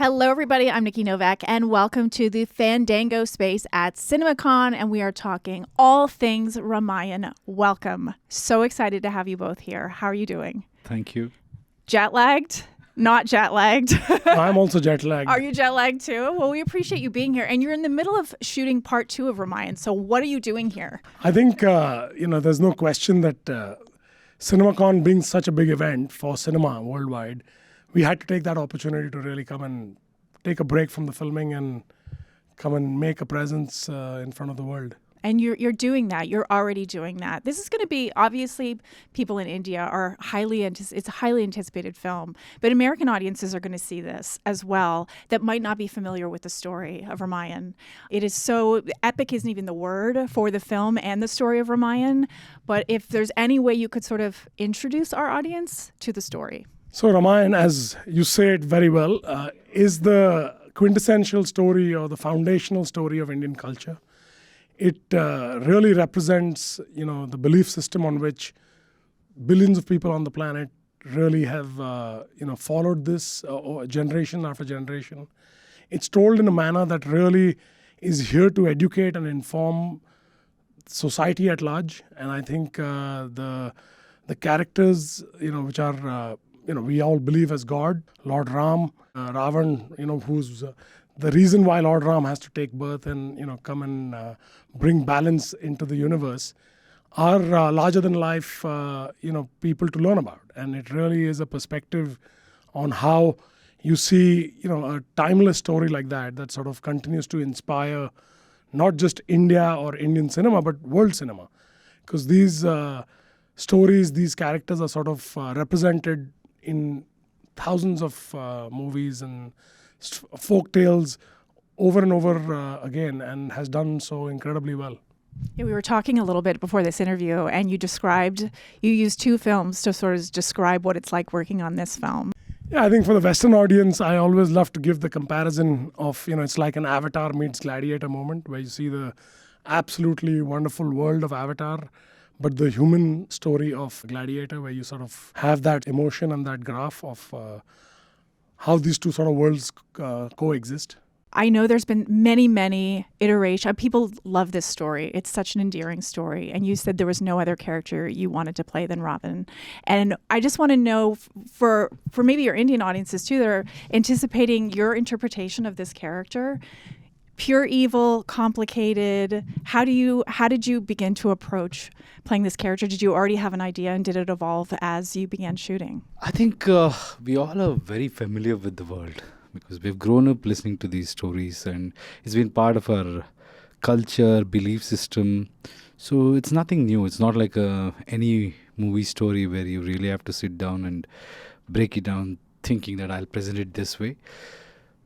Hello, everybody. I'm Nikki Novak, and welcome to the Fandango space at CinemaCon, and we are talking all things Ramayan. Welcome. So excited to have you both here. How are you doing? Thank you. Jet lagged? Not jet lagged. I'm also jet lagged. Are you jet lagged too? Well, we appreciate you being here, and you're in the middle of shooting part 2 of Ramayan. So what are you doing here? I think, there's no question that CinemaCon being such a big event for cinema worldwide, we had to take that opportunity to really come and take a break from the filming and come and make a presence in front of the world. And you're doing that. You're already doing that. This is going to be, obviously, people in India are it's a highly anticipated film, but American audiences are going to see this as well that might not be familiar with the story of Ramayan. It is so, epic isn't even the word for the film and the story of Ramayan, but if there's any way you could sort of introduce our audience to the story. So Ramayan, as you say it very well, is the quintessential story or the foundational story of Indian culture. It really represents, the belief system on which billions of people on the planet really have, followed this generation after generation. It's told in a manner that really is here to educate and inform society at large. And I think the characters, which are we all believe as God, Lord Ram, Ravana, who's the reason why Lord Ram has to take birth and, come and bring balance into the universe, are larger than life, people to learn about. And it really is a perspective on how you see, a timeless story like that sort of continues to inspire not just India or Indian cinema, but world cinema. Because these stories, these characters are sort of represented in thousands of movies and folk tales over and over again, and has done so incredibly well. Yeah, we were talking a little bit before this interview, and you used 2 films to sort of describe what it's like working on this film. Yeah, I think for the Western audience, I always love to give the comparison of, it's like an Avatar meets Gladiator moment, where you see the absolutely wonderful world of Avatar, but the human story of Gladiator, where you sort of have that emotion and that graph of how these two sort of worlds coexist. I know there's been many, many iterations. People love this story. It's such an endearing story. And you said there was no other character you wanted to play than Ravana. And I just want to know, for maybe your Indian audiences too, that are anticipating your interpretation of this character. Pure evil, complicated. How did you begin to approach playing this character? Did you already have an idea, and did it evolve as you began shooting? I think we all are very familiar with the world because we've grown up listening to these stories and it's been part of our culture, belief system. So it's nothing new. It's not like any movie story where you really have to sit down and break it down thinking that I'll present it this way.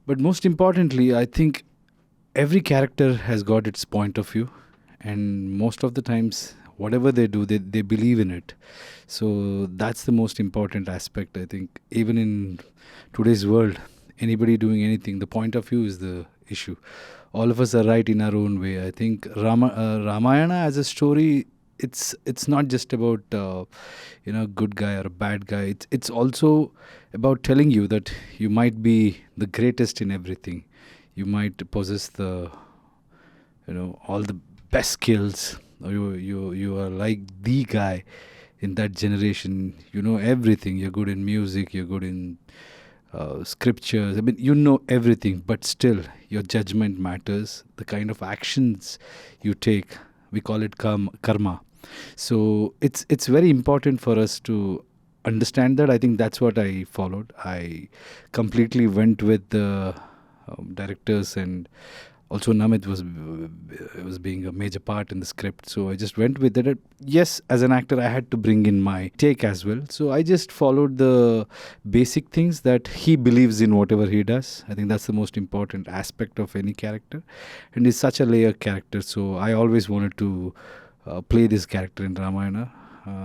But most importantly, I think every character has got its point of view, and most of the times whatever they do, they believe in it. So that's the most important aspect. I think even in today's world, anybody doing anything, the point of view is the issue. All of us are right in our own way. I think Ramayana as a story, it's not just about good guy or a bad guy. It's also about telling you that you might be the greatest in everything. You might possess the all the best skills, or you are like the guy in that generation. You know everything. You're good in music. You're good in scriptures. I mean, you know everything, but still your judgment matters. The kind of actions you take, we call it karma. So it's very important for us to understand that. I think that's what I followed. I completely went with the directors, and also Namit was being a major part in the script, so I just went with it. Yes, as an actor I had to bring in my take as well, so I just followed the basic things that he believes in, whatever he does. I think that's the most important aspect of any character, and he's such a layered character, so I always wanted to play this character in Ramayana.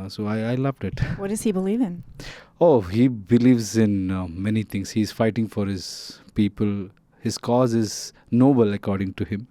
So I loved it. What does he believe in? Oh, he believes in many things. He's fighting for his people. His cause is noble according to him.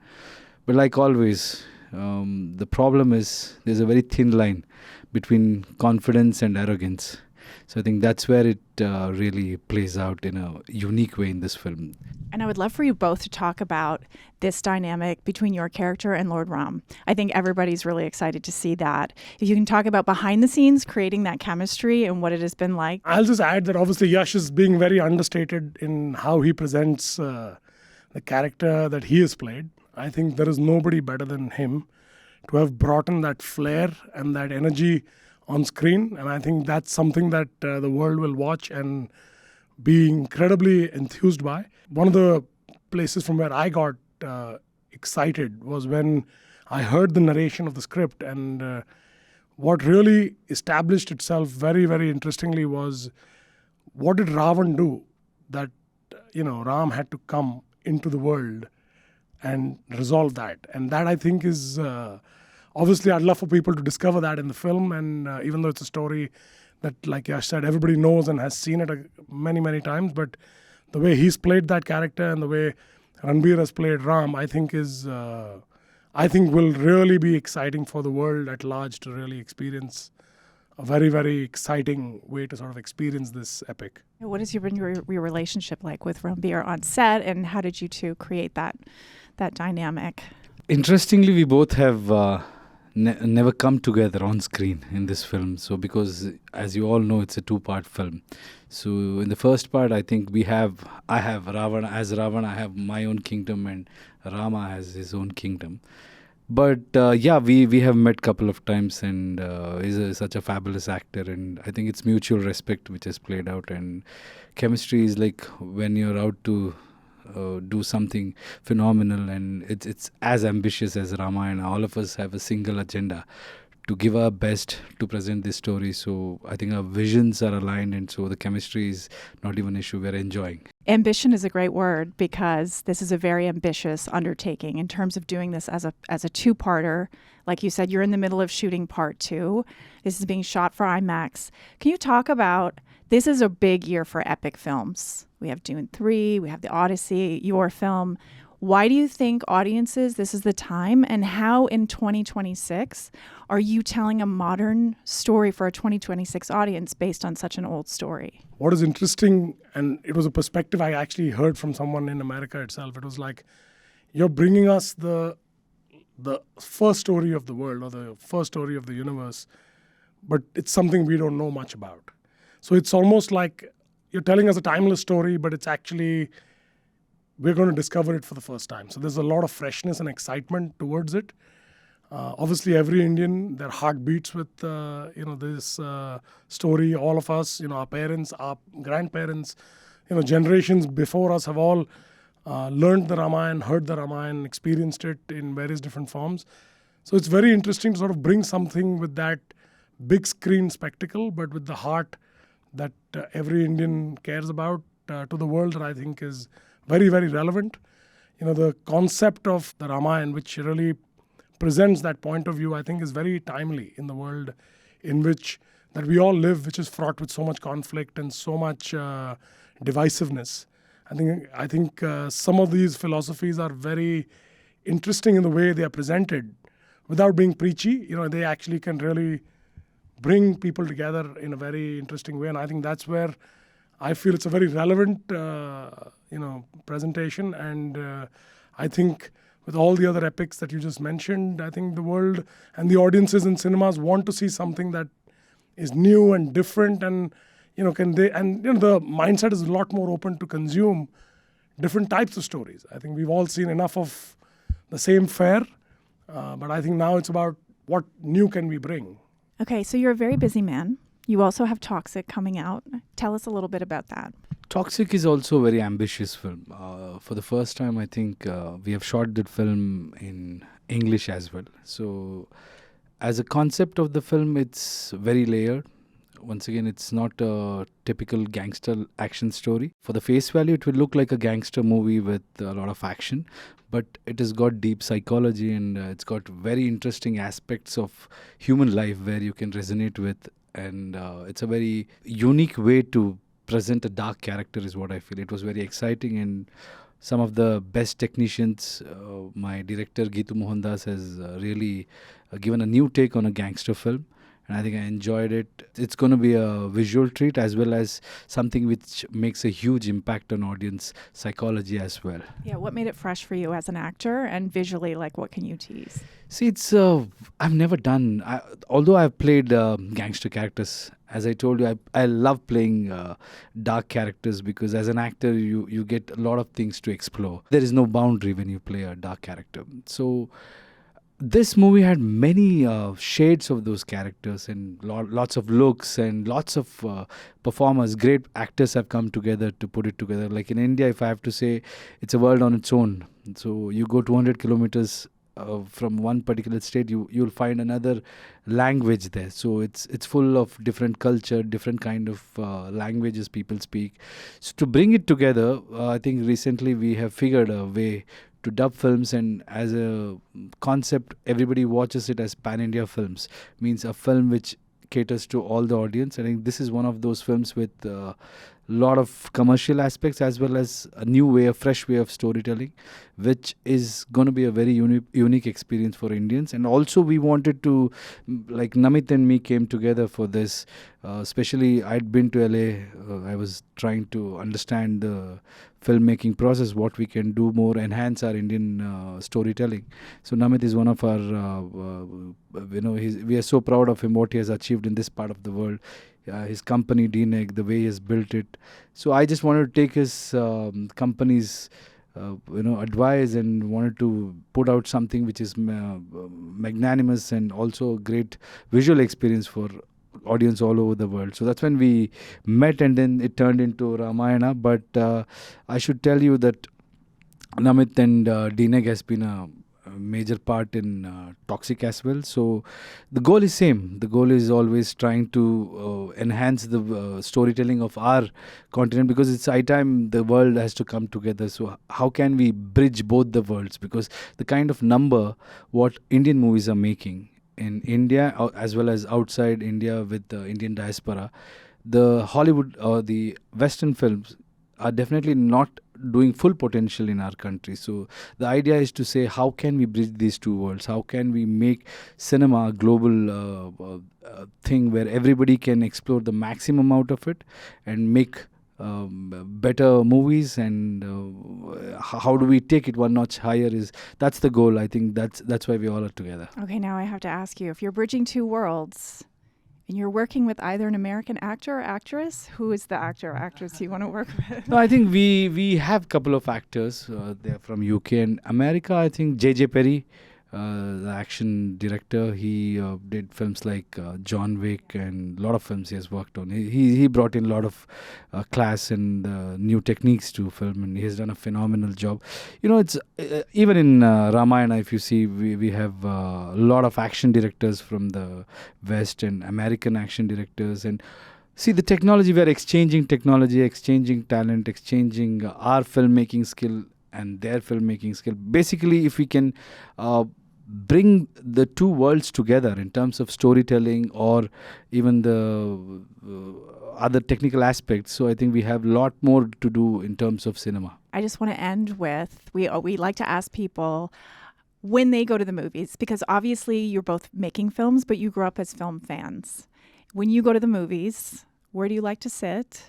But like always, the problem is there's a very thin line between confidence and arrogance. So I think that's where it really plays out in a unique way in this film. And I would love for you both to talk about this dynamic between your character and Lord Ram. I think everybody's really excited to see that. If you can talk about behind the scenes, creating that chemistry and what it has been like. I'll just add that obviously Yash is being very understated in how he presents the character that he has played. I think there is nobody better than him to have brought in that flair and that energy on screen. And I think that's something that the world will watch and be incredibly enthused by. One of the places from where I got excited was when I heard the narration of the script, and what really established itself very, very interestingly was, what did Ravan do that, Ram had to come into the world and resolve that. And that, I think, is obviously I'd love for people to discover that in the film. And even though it's a story that, like Yash said, everybody knows and has seen it many, many times, but the way he's played that character and the way Ranbir has played Ram, I think will really be exciting for the world at large to really experience a very, very exciting way to sort of experience this epic. What has your relationship like with Ranbir on set, and how did you two create that dynamic? Interestingly, we both have never come together on screen in this film. So because, as you all know, it's a two-part film. So in the first part, I think I have Ravana. As Ravana, I have my own kingdom, and Rama has his own kingdom. But we have met a couple of times, and he's such a fabulous actor, and I think it's mutual respect which has played out, and chemistry is like when you're out to do something phenomenal, and it's as ambitious as Ramayana. All of us have a single agenda to give our best to present this story. So I think our visions are aligned, and so the chemistry is not even an issue. We're enjoying. Ambition is a great word, because this is a very ambitious undertaking in terms of doing this as a two-parter. Like you said, you're in the middle of shooting part 2. This is being shot for IMAX. Can you talk about, this is a big year for epic films. We have Dune 3, we have The Odyssey, your film. Why do you think audiences, this is the time, and how in 2026 are you telling a modern story for a 2026 audience based on such an old story? What is interesting, and it was a perspective I actually heard from someone in America itself, it was like, you're bringing us the first story of the world, or the first story of the universe, but it's something we don't know much about. So it's almost like you're telling us a timeless story, but it's actually, we're going to discover it for the first time. So there's a lot of freshness and excitement towards it. Obviously, every Indian, their heart beats with this story. All of us, our parents, our grandparents, generations before us have all learned the Ramayan, heard the Ramayan, experienced it in various different forms. So it's very interesting to sort of bring something with that big screen spectacle, but with the heart that every Indian cares about to the world, that I think is very, very relevant. The concept of the Ramayan, which really presents that point of view, I think is very timely in the world in which that we all live, which is fraught with so much conflict and so much divisiveness. I think some of these philosophies are very interesting in the way they are presented without being preachy. They actually can really bring people together in a very interesting way. And I think that's where I feel it's a very relevant, presentation. And I think with all the other epics that you just mentioned, I think the world and the audiences in cinemas want to see something that is new and different. And the mindset is a lot more open to consume different types of stories. I think we've all seen enough of the same fare, but I think now it's about what new can we bring. Okay, so you're a very busy man. You also have Toxic coming out. Tell us a little bit about that. Toxic is also a very ambitious film. For the first time, I think we have shot that film in English as well. So as a concept of the film, it's very layered. Once again, it's not a typical gangster action story. For the face value, it will look like a gangster movie with a lot of action, but it has got deep psychology, and it's got very interesting aspects of human life where you can resonate with, and it's a very unique way to present a dark character is what I feel. It was very exciting, and some of the best technicians, my director Geetu Mohandas has really given a new take on a gangster film. and I think I enjoyed it. It's going to be a visual treat as well as something which makes a huge impact on audience psychology as well. Yeah, what made it fresh for you as an actor, and visually, like, what can you tease? See, it's I've never done. Although I've played gangster characters, as I told you, I love playing dark characters because as an actor, you get a lot of things to explore. There is no boundary when you play a dark character. So this movie had many shades of those characters and lots of looks and lots of performers. Great actors have come together to put it together. Like in India, if I have to say, it's a world on its own. So you go 200 kilometers from one particular state, you'll find another language there. So it's full of different culture, different kind of languages people speak. So to bring it together, I think recently we have figured a way to dub films, and as a concept, everybody watches it as pan-India films. Means a film which caters to all the audience. I think this is one of those films with lot of commercial aspects as well as a new way, a fresh way of storytelling, which is going to be a very unique experience for Indians. And also we wanted to, like Namit and me came together for this, especially I'd been to LA. I was trying to understand the filmmaking process, what we can do more, enhance our Indian storytelling. So Namit is one of our, we are so proud of him, what he has achieved in this part of the world. His company DNEG, the way he has built it. So I just wanted to take his company's advice and wanted to put out something which is magnanimous and also a great visual experience for audience all over the world. So that's when we met, and then it turned into Ramayana. But I should tell you that Namit and DNEG has been a major part in Toxic as well. So the goal is same. The goal is always trying to enhance the storytelling of our continent, because it's high time the world has to come together. So how can we bridge both the worlds? Because the kind of number what Indian movies are making in India as well as outside India with the Indian diaspora, the Hollywood or the Western films are definitely not doing full potential in our country. So the idea is to say, how can we bridge these two worlds? How can we make cinema a global thing where everybody can explore the maximum out of it and make better movies? And how do we take it one notch higher? That's the goal. I think that's why we all are together. Okay, now I have to ask you, if you're bridging two worlds and you're working with either an American actor or actress, who is the actor or actress you want to work with? No, I think we have a couple of actors. They're from UK and America. I think J.J. Perry, the action director, he did films like John Wick, and a lot of films he has worked on. He brought in a lot of class and new techniques to film, and he has done a phenomenal job. It's even in Ramayana, if you see, we have a lot of action directors from the West and American action directors. And see, the technology, we are exchanging technology, exchanging talent, exchanging our filmmaking skill and their filmmaking skill. Basically, if we can bring the two worlds together in terms of storytelling or even the other technical aspects, so I think we have a lot more to do in terms of cinema. I just want to end with, we like to ask people when they go to the movies, because obviously you're both making films, but you grew up as film fans. When you go to the movies, where do you like to sit?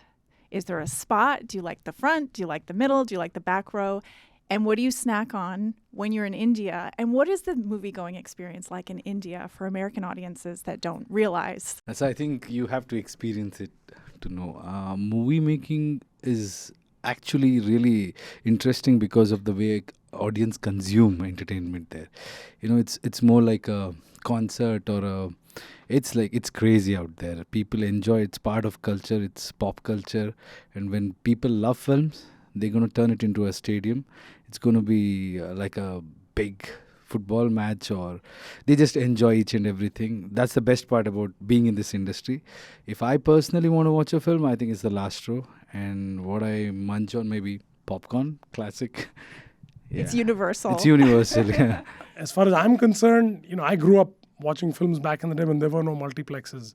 Is there a spot? Do you like the front? Do you like the middle? Do you like the back row? And what do you snack on when you're in India? And what is the movie-going experience like in India for American audiences that don't realize? So I think you have to experience it to know. Movie making is actually really interesting because of the way audience consume entertainment there. It's more like a concert or it's crazy out there. People enjoy. It's part of culture. It's pop culture. And when people love films, they're going to turn it into a stadium. It's going to be like a big football match, or they just enjoy each and everything. That's the best part about being in this industry. If I personally want to watch a film, I think it's the last row. And what I munch on, maybe popcorn, classic. Yeah. It's universal. It's universal, yeah. As far as I'm concerned, I grew up watching films back in the day when there were no multiplexes.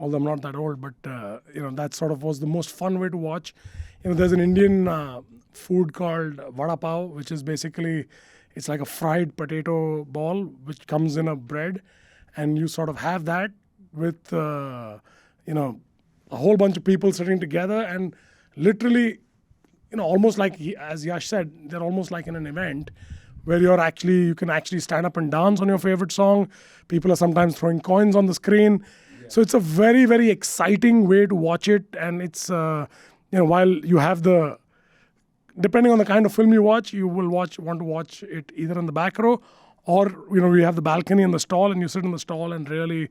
Although I'm not that old, but that sort of was the most fun way to watch. There's an Indian food called vada pav, which is basically, it's like a fried potato ball which comes in a bread, and you sort of have that with a whole bunch of people sitting together and literally, almost like as Yash said, they're almost like in an event where you can actually stand up and dance on your favorite song. People are sometimes throwing coins on the screen. Yeah. So it's a very, very exciting way to watch it. And it's, while you have depending on the kind of film you watch, you will want to watch it either in the back row or, we have the balcony and the stall and you sit in the stall and really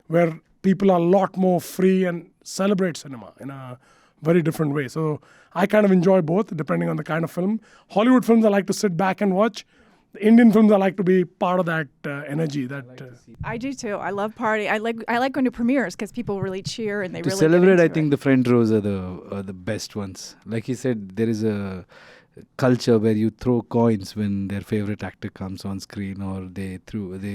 where people are a lot more free and celebrate cinema in a very different way. So I kind of enjoy both depending on the kind of film. Hollywood films I like to sit back and watch. The Indian films I like to be part of that energy. I do too. I love party. I like going to premieres because people really cheer and they really celebrate. Get I into think it. the front rows are the best ones. Like he said, there is a culture where you throw coins when their favorite actor comes on screen, or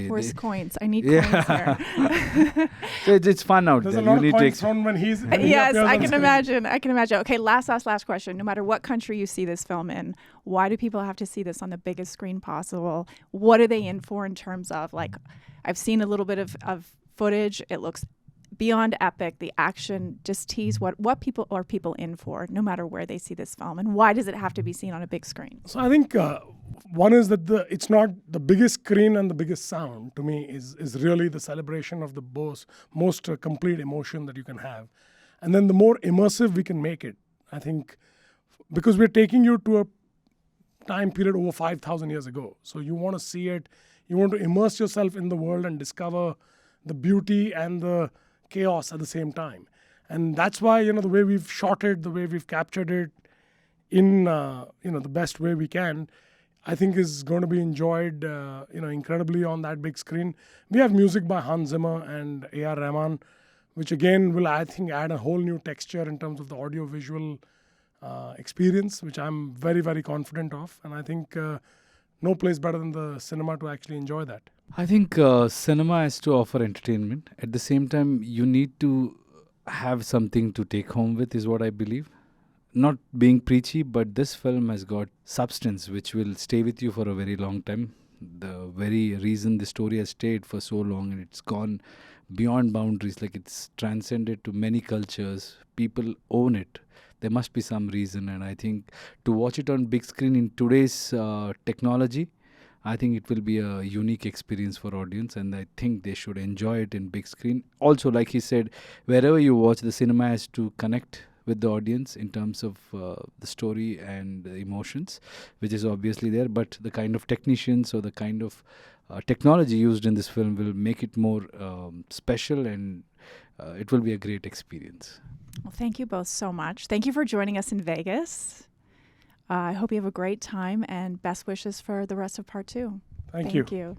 Where's coins? I need coins here. So it's fun out There's there. a lot You of need coins to thrown when he yes, appears I on can screen. imagine. I can imagine. Okay, last question. No matter what country you see this film in, why do people have to see this on the biggest screen possible? What are they in for in terms of, like, I've seen a little bit of footage. It looks beyond epic. The action, just tease what people are in for, no matter where they see this film, and why does it have to be seen on a big screen? So I think one is that it's not the biggest screen and the biggest sound. To me, is really the celebration of the most complete emotion that you can have, and then the more immersive we can make it. I think because we're taking you to a time period over 5,000 years ago, so you want to see it. You want to immerse yourself in the world and discover the beauty and the chaos at the same time. And that's why, the way we've shot it, the way we've captured it in, the best way we can, I think is going to be enjoyed, incredibly on that big screen. We have music by Hans Zimmer and A.R. Rahman, which again will, I think, add a whole new texture in terms of the audio-visual experience, which I'm very, very confident of. And I think no place better than the cinema to actually enjoy that. I think cinema has to offer entertainment. At the same time, you need to have something to take home with, is what I believe. Not being preachy, but this film has got substance which will stay with you for a very long time. The very reason the story has stayed for so long, and it's gone beyond boundaries, like it's transcended to many cultures. People own it. There must be some reason, and I think to watch it on big screen in today's technology, I think it will be a unique experience for audience, and I think they should enjoy it in big screen. Also, like he said, wherever you watch, the cinema has to connect with the audience in terms of the story and the emotions, which is obviously there. But the kind of technicians or the kind of technology used in this film will make it more special, and it will be a great experience. Well, thank you both so much. Thank you for joining us in Vegas. I hope you have a great time, and best wishes for the rest of part 2. Thank you. Thank you.